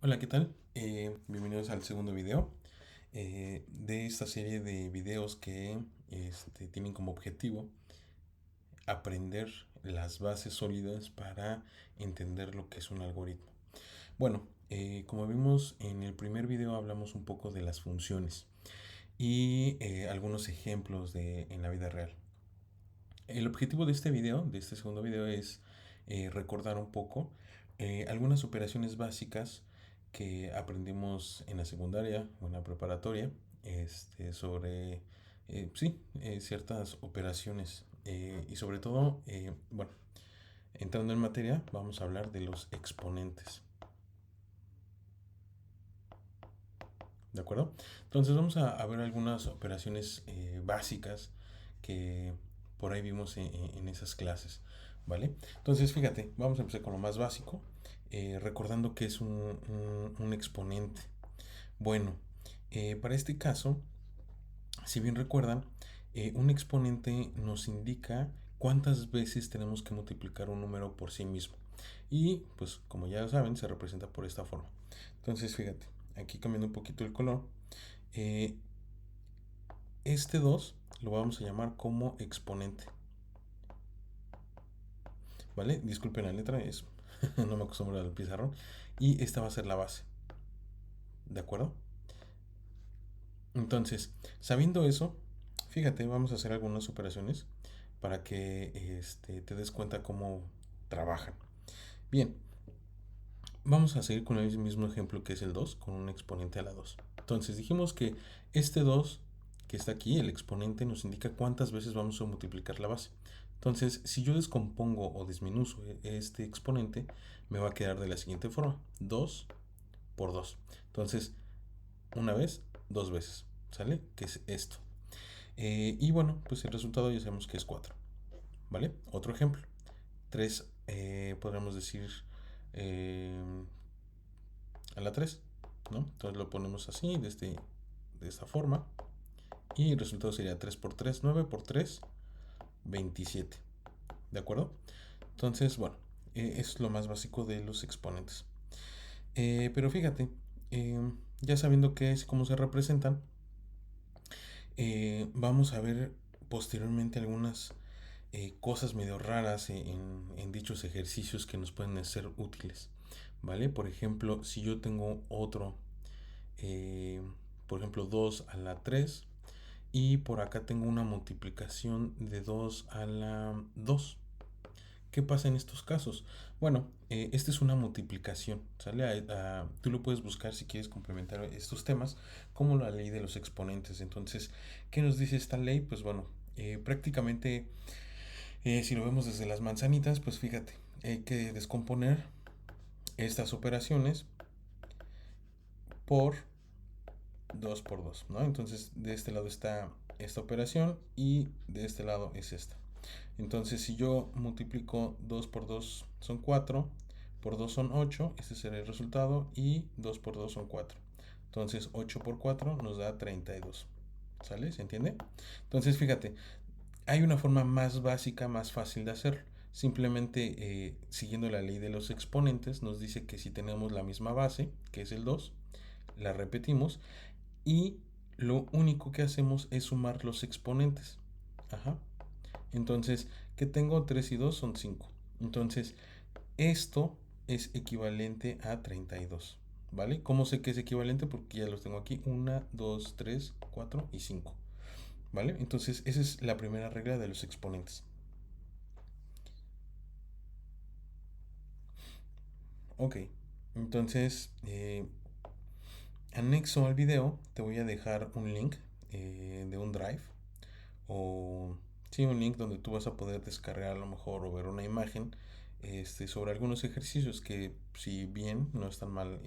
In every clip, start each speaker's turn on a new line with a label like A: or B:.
A: Hola, ¿qué tal? Bienvenidos al segundo video de esta serie de videos que tienen como objetivo aprender las bases sólidas para entender lo que es un algoritmo. Bueno, como vimos en el primer video hablamos un poco de las funciones y algunos ejemplos en la vida real. El objetivo de este video, de este segundo video, es recordar un poco algunas operaciones básicas que aprendimos en la secundaria o en la preparatoria sobre ciertas operaciones y sobre todo, bueno, entrando en materia, vamos a hablar de los exponentes. ¿De acuerdo? Entonces vamos a ver algunas operaciones básicas que por ahí vimos en esas clases, ¿vale? Entonces fíjate, vamos a empezar con lo más básico, recordando que es un exponente. Bueno, para este caso, si bien recuerdan, un exponente nos indica cuántas veces tenemos que multiplicar un número por sí mismo. Y pues como ya saben, se representa por esta forma. Entonces fíjate, aquí cambiando un poquito el color, eh, este 2 lo vamos a llamar como exponente. ¿Vale? Disculpen la letra, no me acostumbro al pizarrón. Y esta va a ser la base. ¿De acuerdo? Entonces, sabiendo eso, fíjate, vamos a hacer algunas operaciones para que te des cuenta cómo trabajan. Bien, vamos a seguir con el mismo ejemplo que es el 2 con un exponente a la 2. Entonces dijimos que este 2 que está aquí, el exponente, nos indica cuántas veces vamos a multiplicar la base. Entonces, si yo descompongo o disminuyo este exponente, me va a quedar de la siguiente forma. 2 por 2. Entonces, una vez, dos veces. ¿Sale? Que es esto. Y bueno, pues el resultado ya sabemos que es 4. ¿Vale? Otro ejemplo. 3, podríamos decir eh, a la 3, ¿no? Entonces lo ponemos así, de esta forma. Y el resultado sería 3 por 3, 9 por 3, 27. ¿De acuerdo? Entonces, bueno, es lo más básico de los exponentes. Pero fíjate, eh, ya sabiendo qué es, cómo se representan, vamos a ver posteriormente algunas cosas medio raras en dichos ejercicios que nos pueden ser útiles. ¿Vale? Por ejemplo, si yo tengo otro, eh, por ejemplo, 2 a la 3 y por acá tengo una multiplicación de 2 a la 2. ¿Qué pasa en estos casos? Bueno, esta es una multiplicación, ¿sale? Tú lo puedes buscar si quieres complementar estos temas, como la ley de los exponentes. Entonces, ¿qué nos dice esta ley? Pues bueno, prácticamente, si lo vemos desde las manzanitas, pues fíjate, hay que descomponer estas operaciones por 2 por 2, ¿no? Entonces, de este lado está esta operación y de este lado es esta. Entonces, si yo multiplico 2 por 2 son 4, por 2 son 8, este será el resultado, y 2 por 2 son 4. Entonces, 8 por 4 nos da 32. ¿Sale? ¿Se entiende? Entonces, fíjate, hay una forma más básica, más fácil de hacerlo. Simplemente siguiendo la ley de los exponentes, nos dice que si tenemos la misma base, que es el 2, la repetimos y lo único que hacemos es sumar los exponentes. Ajá. Entonces, ¿qué tengo? 3 y 2 son 5. Entonces, esto es equivalente a 32. ¿Vale? ¿Cómo sé que es equivalente? Porque ya los tengo aquí. 1, 2, 3, 4 y 5. ¿Vale? Entonces, esa es la primera regla de los exponentes. Ok. Entonces, anexo al video te voy a dejar un link de un drive o sí, un link donde tú vas a poder descargar a lo mejor o ver una imagen sobre algunos ejercicios que si bien no están mal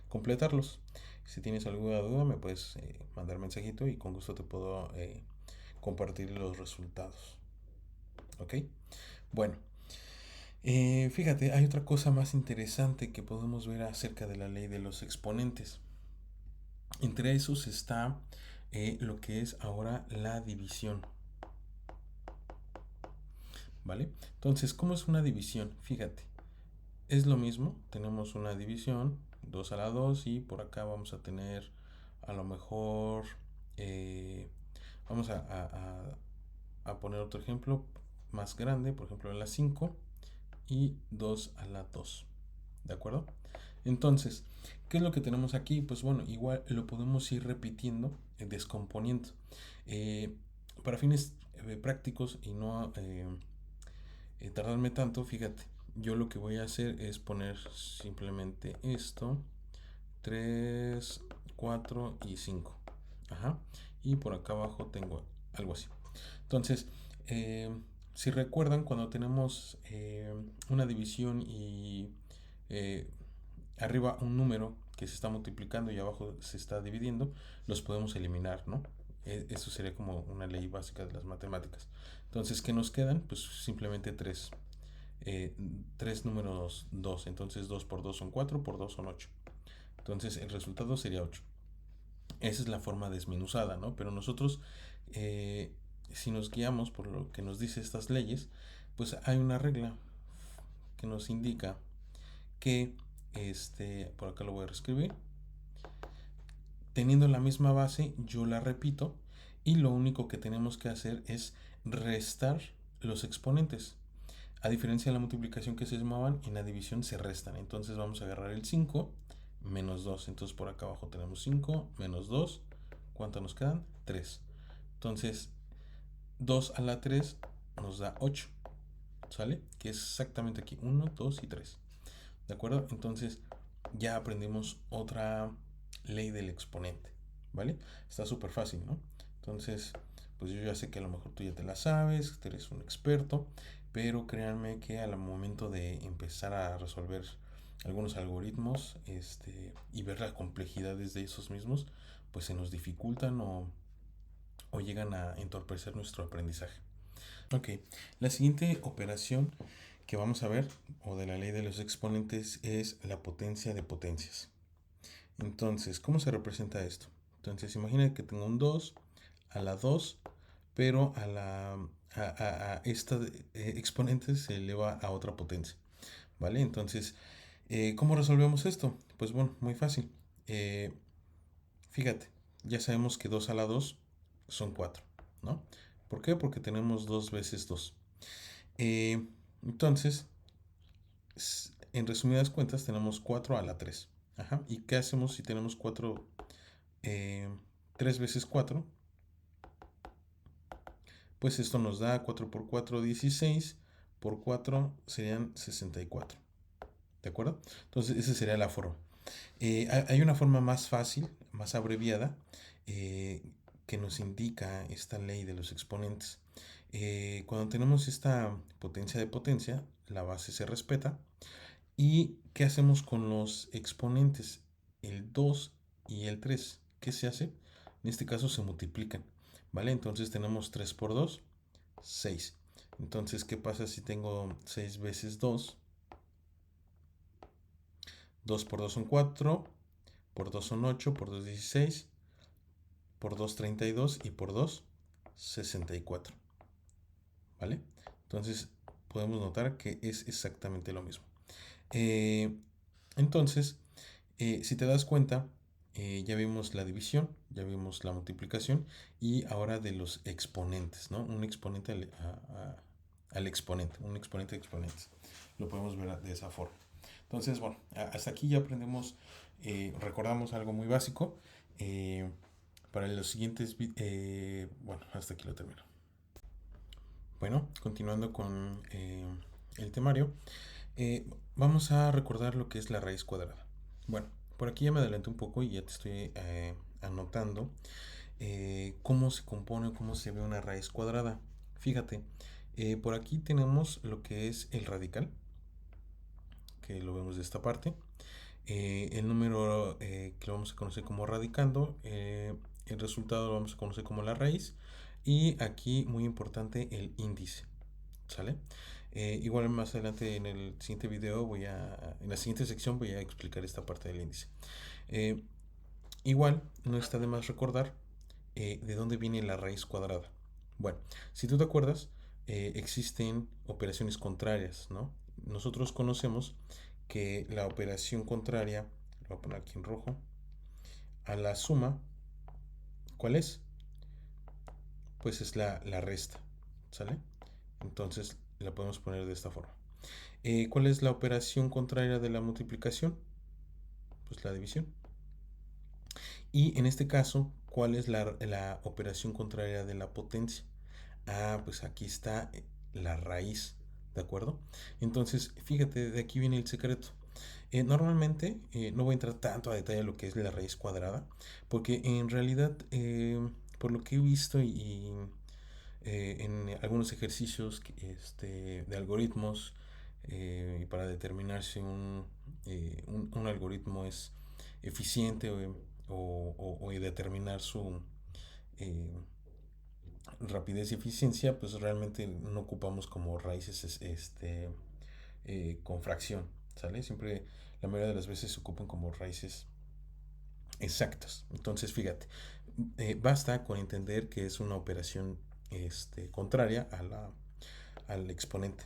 A: completarlos. Si tienes alguna duda me puedes mandar mensajito y con gusto te puedo compartir los resultados. ¿Ok? Bueno, fíjate, hay otra cosa más interesante que podemos ver acerca de la ley de los exponentes. Entre esos está lo que es ahora la división. ¿Vale? Entonces, ¿cómo es una división? Fíjate, es lo mismo, tenemos una división 2 a la 2 y por acá vamos a tener a lo mejor, vamos a poner otro ejemplo más grande, por ejemplo a la 5 y 2 a la 2. ¿De acuerdo? Entonces, ¿qué es lo que tenemos aquí? Pues bueno, igual lo podemos ir repitiendo, descomponiendo. Eh, para fines prácticos y no tardarme tanto, fíjate, yo lo que voy a hacer es poner simplemente esto, 3 4 y 5. Ajá. Y por acá abajo tengo algo así. Entonces, eh, si recuerdan, cuando tenemos una división y eh, arriba un número que se está multiplicando y abajo se está dividiendo, los podemos eliminar, ¿no? Eso sería como una ley básica de las matemáticas. Entonces, ¿qué nos quedan? Pues simplemente tres números 2. Entonces 2 por 2 son 4, por 2 son 8. Entonces el resultado sería 8. Esa es la forma desmenuzada, ¿no? Pero nosotros, eh, si nos guiamos por lo que nos dice estas leyes, pues hay una regla que nos indica que, por acá lo voy a reescribir, teniendo la misma base, yo la repito y lo único que tenemos que hacer es restar los exponentes. A diferencia de la multiplicación que se sumaban, en la división se restan. Entonces vamos a agarrar el 5 menos 2. Entonces por acá abajo tenemos 5 menos 2. ¿Cuánto nos quedan? 3. Entonces 2 a la 3 nos da 8. ¿Sale? Que es exactamente aquí. 1, 2 y 3. ¿De acuerdo? Entonces ya aprendimos otra ley del exponente. ¿Vale? Está súper fácil, ¿no? Entonces, pues yo ya sé que a lo mejor tú ya te la sabes, que eres un experto, pero créanme que al momento de empezar a resolver algunos algoritmos y ver las complejidades de esos mismos, pues se nos dificultan o llegan a entorpecer nuestro aprendizaje. Ok, la siguiente operación que vamos a ver, o de la ley de los exponentes, es la potencia de potencias. Entonces, ¿cómo se representa esto? Entonces, imagina que tengo un 2 a la 2, pero a esta exponente se eleva a otra potencia. ¿Vale? Entonces, ¿cómo resolvemos esto? Pues bueno, muy fácil. Eh, Fíjate, ya sabemos que 2 a la 2 son 4, ¿no? ¿Por qué? Porque tenemos 2 veces 2. Entonces, en resumidas cuentas, tenemos 4 a la 3. Ajá. ¿Y qué hacemos si tenemos 4, 3 veces 4? Pues esto nos da 4 por 4, 16. Por 4 serían 64. ¿De acuerdo? Entonces, esa sería la forma. Hay una forma más fácil, más abreviada, eh, que nos indica esta ley de los exponentes. Cuando tenemos esta potencia de potencia, la base se respeta. ¿Y qué hacemos con los exponentes? El 2 y el 3. ¿Qué se hace? En este caso se multiplican. ¿Vale? Entonces tenemos 3 por 2, 6. Entonces, ¿qué pasa si tengo 6 veces 2? 2 por 2 son 4, por 2 son 8, por 2 16, por 2 32 y por 2 64. ¿Vale? Entonces podemos notar que es exactamente lo mismo. Eh, entonces, si te das cuenta, ya vimos la división, ya vimos la multiplicación y ahora de los exponentes, ¿no? Un exponente al exponente, un exponente de exponentes. Lo podemos ver de esa forma. Entonces, bueno, hasta aquí ya aprendemos, recordamos algo muy básico. Eh, para los siguientes, bueno, hasta aquí lo termino. Bueno, continuando con el temario, vamos a recordar lo que es la raíz cuadrada. Bueno, por aquí ya me adelanté un poco y ya te estoy anotando cómo se compone, cómo se ve una raíz cuadrada. Fíjate, por aquí tenemos lo que es el radical, que lo vemos de esta parte. El número que lo vamos a conocer como radicando, el resultado lo vamos a conocer como la raíz. Y aquí, muy importante, el índice. ¿Sale? Igual más adelante en el siguiente video en la siguiente sección voy a explicar esta parte del índice. Eh, Igual no está de más recordar de dónde viene la raíz cuadrada. Bueno, si tú te acuerdas, existen operaciones contrarias, ¿no? Nosotros conocemos que la operación contraria lo voy a poner aquí en rojo, a la suma, ¿cuál es? Pues es la resta, ¿sale? Entonces la podemos poner de esta forma. ¿Cuál es la operación contraria de la multiplicación? Pues la división. Y en este caso, ¿cuál es la operación contraria de la potencia? Ah, pues aquí está la raíz, ¿de acuerdo? Entonces, fíjate, de aquí viene el secreto. Normalmente no voy a entrar tanto a detalle a lo que es la raíz cuadrada, porque en realidad, por lo que he visto en algunos ejercicios de algoritmos, y para determinar si un algoritmo es eficiente o determinar su eh, rapidez y eficiencia, pues realmente no ocupamos como raíces con fracción, ¿sale? Siempre, la mayoría de las veces se ocupan como raíces exactas. Entonces, fíjate, basta con entender que es una operación contraria al exponente,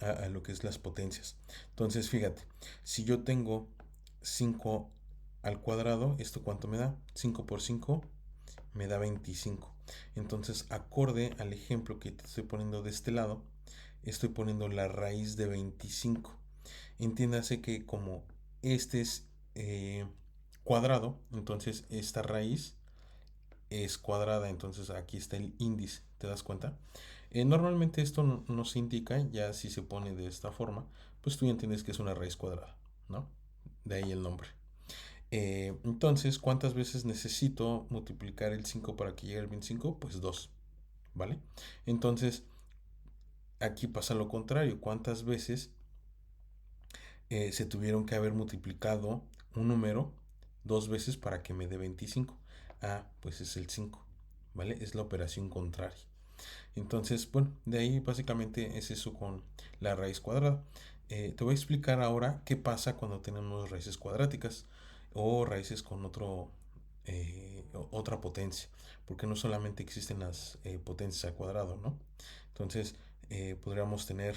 A: a lo que es las potencias. Entonces, fíjate, si yo tengo 5 al cuadrado, ¿esto cuánto me da? 5 por 5 me da 25. Entonces, acorde al ejemplo que te estoy poniendo de este lado, estoy poniendo la raíz de 25. Entiéndase que como este es cuadrado, entonces esta raíz es cuadrada, entonces aquí está el índice, ¿te das cuenta? Normalmente esto no se indica, ya si se pone de esta forma, pues tú ya entiendes que es una raíz cuadrada, ¿no? De ahí el nombre. Entonces, ¿cuántas veces necesito multiplicar el 5 para que llegue al 25? Pues 2, ¿vale? Entonces, aquí pasa lo contrario. ¿Cuántas veces se tuvieron que haber multiplicado un número 2 veces para que me dé 25? Ah, pues es el 5, ¿vale? Es la operación contraria. Entonces, bueno, de ahí básicamente es eso con la raíz cuadrada. Te voy a explicar ahora qué pasa cuando tenemos raíces cuadráticas o raíces con otra potencia, porque no solamente existen las potencias al cuadrado, ¿no? Entonces, podríamos tener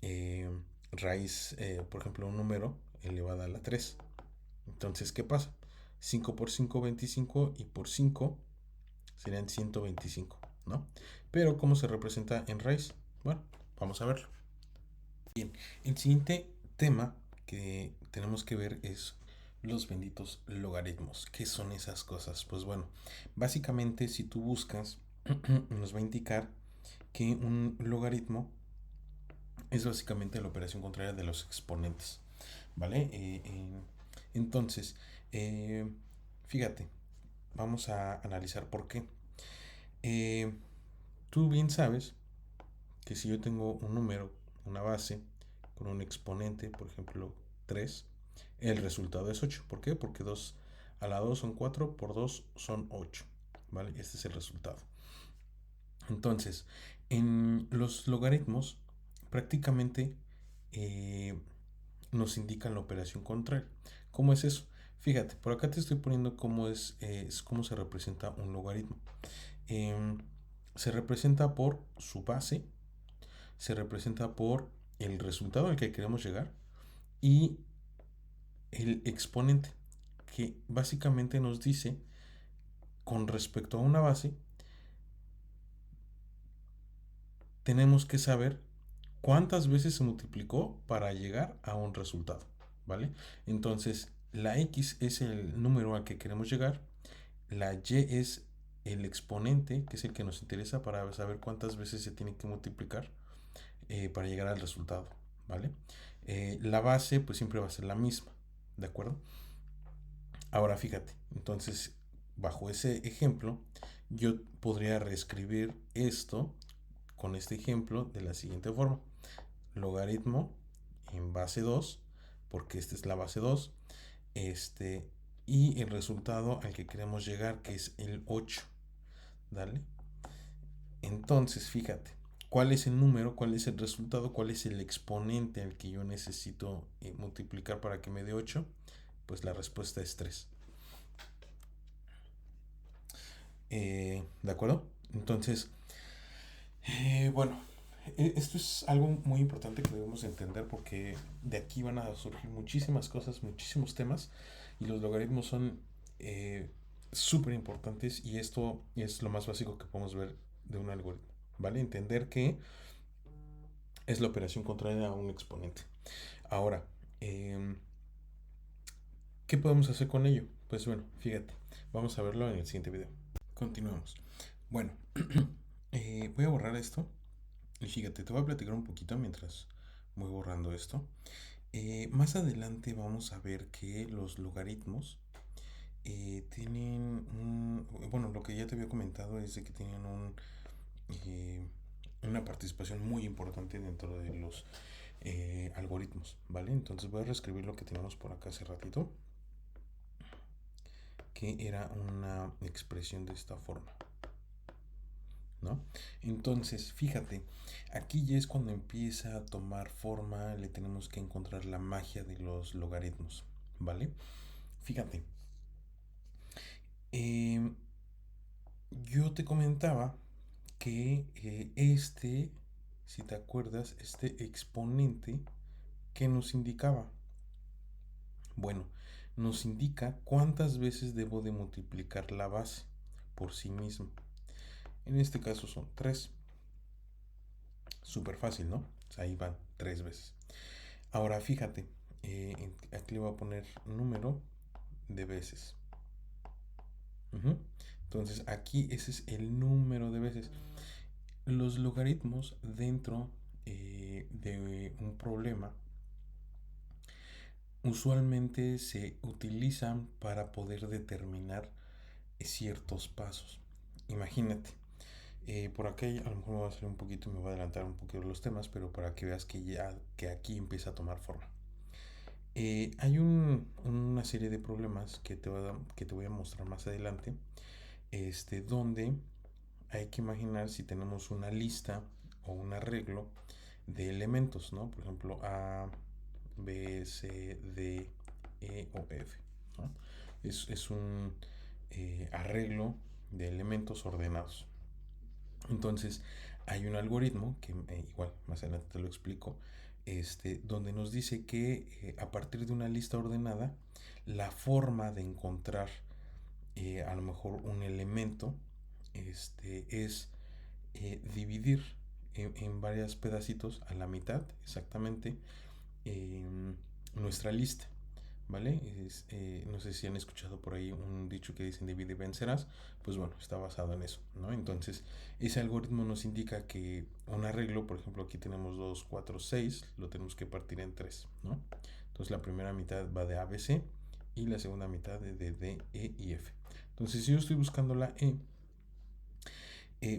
A: eh, raíz, por ejemplo, un número elevada a la 3. Entonces, ¿qué pasa? 5 por 5, 25, y por 5 serían 125, ¿no? Pero ¿cómo se representa en raíz? Bueno, vamos a verlo. Bien, el siguiente tema que tenemos que ver es los benditos logaritmos. ¿Qué son esas cosas? Pues bueno, básicamente si tú buscas, nos va a indicar que un logaritmo es básicamente la operación contraria de los exponentes, ¿vale? Entonces, eh, fíjate, vamos a analizar por qué. Eh, Tú bien sabes que si yo tengo un número, una base, con un exponente, por ejemplo 3, el resultado es 8. ¿Por qué? Porque 2 a la 2 son 4, por 2 son 8. ¿Vale? Este es el resultado. Entonces, en los logaritmos, prácticamente eh, nos indican la operación contraria. ¿Cómo es eso? Fíjate, por acá te estoy poniendo cómo se representa un logaritmo. Em, Se representa por su base, se representa por el resultado al que queremos llegar y el exponente, que básicamente nos dice con respecto a una base, tenemos que saber cuántas veces se multiplicó para llegar a un resultado, ¿vale? Entonces, la x es el número al que queremos llegar, la y es el exponente, que es el que nos interesa para saber cuántas veces se tiene que multiplicar para llegar al resultado, ¿vale? La base pues siempre va a ser la misma, ¿de acuerdo? Ahora fíjate, entonces bajo ese ejemplo yo podría reescribir esto con este ejemplo de la siguiente forma. Logaritmo en base 2, porque esta es la base 2, este, y el resultado al que queremos llegar, que es el 8, ¿dale? Entonces, fíjate, ¿cuál es el número? ¿Cuál es el resultado? ¿Cuál es el exponente al que yo necesito multiplicar para que me dé 8? Pues la respuesta es 3. ¿De acuerdo? Entonces, bueno, Esto es algo muy importante que debemos entender porque de aquí van a surgir muchísimas cosas, muchísimos temas y los logaritmos son eh, súper importantes y esto es lo más básico que podemos ver de un algoritmo, ¿vale? Entender que es la operación contraria a un exponente. Ahora, em, ¿qué podemos hacer con ello? Pues bueno, fíjate, vamos a verlo en el siguiente video. Continuamos. Bueno, voy a borrar esto. Y fíjate, te voy a platicar un poquito mientras voy borrando esto. Más adelante vamos a ver que los logaritmos tienen un... Bueno, lo que ya te había comentado es de que tienen eh, una participación muy importante dentro de los algoritmos, ¿vale? Entonces voy a reescribir lo que teníamos por acá hace ratito, que era una expresión de esta forma. ¿No? Entonces, fíjate, aquí ya es cuando empieza a tomar forma, le tenemos que encontrar la magia de los logaritmos, ¿vale? Fíjate, eh, yo te comentaba que si te acuerdas, este exponente, ¿qué nos indicaba? Bueno, nos indica cuántas veces debo de multiplicar la base por sí mismo. En este caso son 3. Súper fácil, ¿no? O sea, ahí van 3 veces. Ahora fíjate, aquí le voy a poner número de veces. Entonces aquí ese es el número de veces. Los logaritmos dentro de un problema usualmente se utilizan para poder determinar ciertos pasos. Imagínate, por acá a lo mejor me va a salir un poquito y me va a adelantar un poquito los temas, pero para que veas que ya que aquí empieza a tomar forma. Hay una serie de problemas que te voy a mostrar más adelante, donde hay que imaginar si tenemos una lista o un arreglo de elementos, ¿no? Por ejemplo, A, B, C, D, E o F, ¿no? Es un arreglo de elementos ordenados. Entonces, hay un algoritmo que igual más adelante te lo explico, donde nos dice que a partir de una lista ordenada, la forma de encontrar a lo mejor un elemento es dividir en varios pedacitos a la mitad exactamente nuestra lista. ¿Vale? No sé si han escuchado por ahí un dicho que dicen divide y vencerás, pues bueno, está basado en eso, ¿no? Entonces, ese algoritmo nos indica que un arreglo, por ejemplo, aquí tenemos 2 4 6 lo tenemos que partir en 3, ¿no? Entonces, la primera mitad va de A, B, C y la segunda mitad de D, E y F. Entonces, si yo estoy buscando la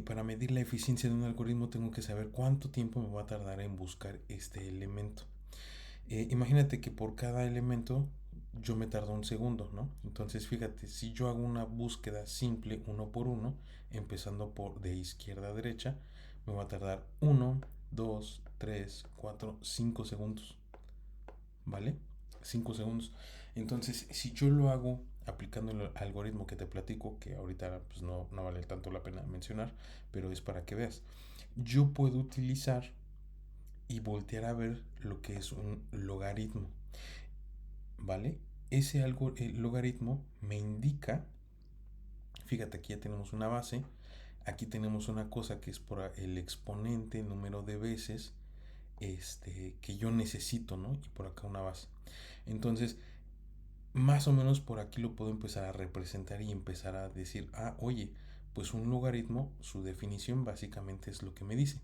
A: para medir la eficiencia de un algoritmo tengo que saber cuánto tiempo me va a tardar en buscar este elemento. Imagínate que por cada elemento yo me tardo un segundo, ¿no? Entonces fíjate, si yo hago una búsqueda simple uno por uno, empezando por de izquierda a derecha, me va a tardar 1, 2, 3, 4, 5 segundos, ¿vale? 5 segundos. Entonces, si yo lo hago aplicando el algoritmo que te platico, que ahorita pues no vale tanto la pena mencionar, pero es para que veas, yo puedo utilizar y voltear a ver lo que es un logaritmo, ¿vale? Ese algo, el logaritmo me indica, fíjate, aquí ya tenemos una base, aquí tenemos una cosa que es por el exponente, el número de veces que yo necesito, ¿no? Y por acá una base. Entonces, más o menos por aquí lo puedo empezar a representar y empezar a decir, ah, oye, pues un logaritmo, su definición básicamente es lo que me dice.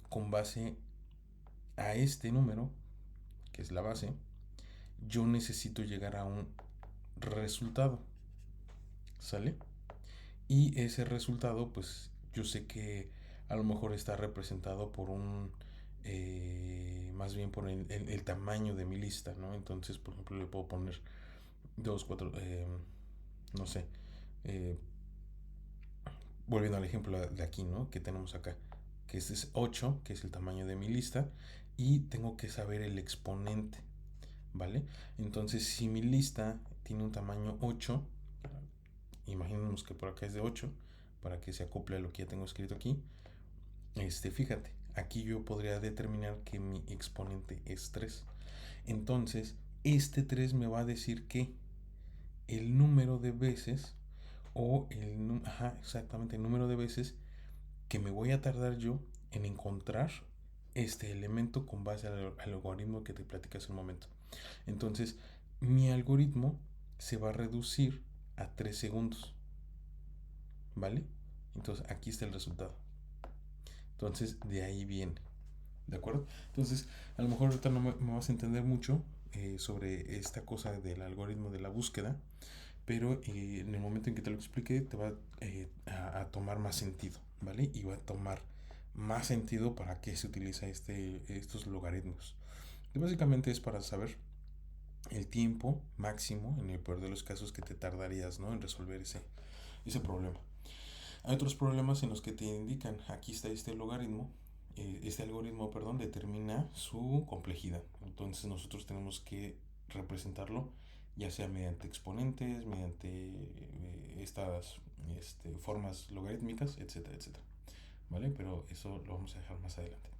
A: Con base a este número, que es la base, yo necesito llegar a un resultado, ¿sale? Y ese resultado, pues yo sé que a lo mejor está representado por más bien por el tamaño de mi lista, ¿no? Entonces, por ejemplo, le puedo poner 2 4 no sé, eh, volviendo al ejemplo de aquí, ¿no? Que tenemos acá, que este es 8 que es el tamaño de mi lista, y tengo que saber el exponente, ¿vale? Entonces, si mi lista tiene un tamaño 8, imaginemos que por acá es de 8, para que se acople a lo que ya tengo escrito aquí, Fíjate, aquí yo podría determinar que mi exponente es 3. Entonces, este 3 me va a decir que el número de veces, exactamente, el número de veces que me voy a tardar yo en encontrar este elemento con base al algoritmo que te platicas hace un momento. Entonces, mi algoritmo se va a reducir a 3 segundos, ¿vale? Entonces, aquí está el resultado. Entonces, de ahí viene, ¿de acuerdo? Entonces, a lo mejor ahorita no me vas a entender mucho sobre esta cosa del algoritmo de la búsqueda, pero en el momento en que te lo explique te va a tomar más sentido, ¿vale? Y va a tomar más sentido para qué se utiliza estos logaritmos. Y básicamente es para saber el tiempo máximo, en el peor de los casos, que te tardarías, ¿no?, en resolver ese problema. Hay otros problemas en los que te indican, aquí está este logaritmo, este algoritmo, perdón, determina su complejidad. Entonces nosotros tenemos que representarlo ya sea mediante exponentes, mediante estas formas logarítmicas, etcétera, etcétera. ¿Vale? Pero eso lo vamos a dejar más adelante.